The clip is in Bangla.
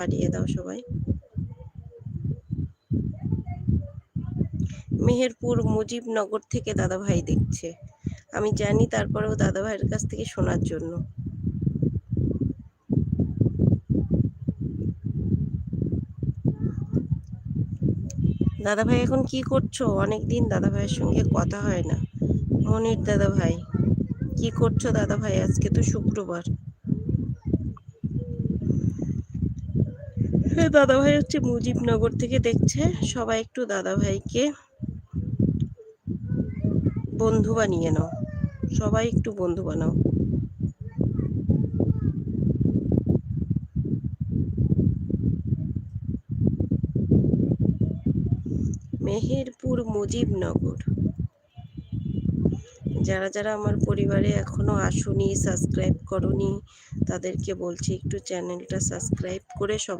পাঠিয়ে দাও সবাই। মেহেরপুর মুজিবনগর থেকে দাদাভাই দেখছে, আমি জানি, তারপরেও দাদাভাইয়ের কাছ থেকে শোনার জন্য। দাদাভাই এখন কি করছো? অনেকদিন দাদাভাইয়ের সঙ্গে কথা হয় না। মনির দাদাভাই কি করছো? দাদাভাই আজকে তো শুক্রবার। হ্যাঁ, দাদাভাই হচ্ছে মুজিবনগর থেকে দেখছে। সবাই একটু দাদাভাইকে বন্ধু বানিয়ে নাও, সবাই একটু বন্ধু বানাও। মেহেরপুর মুজিবনগর, যারা যারা আমার পরিবারে এখনো আসোনি, সাবস্ক্রাইব করোনি, তাদেরকে বলছি একটু চ্যানেলটা সাবস্ক্রাইব করে সব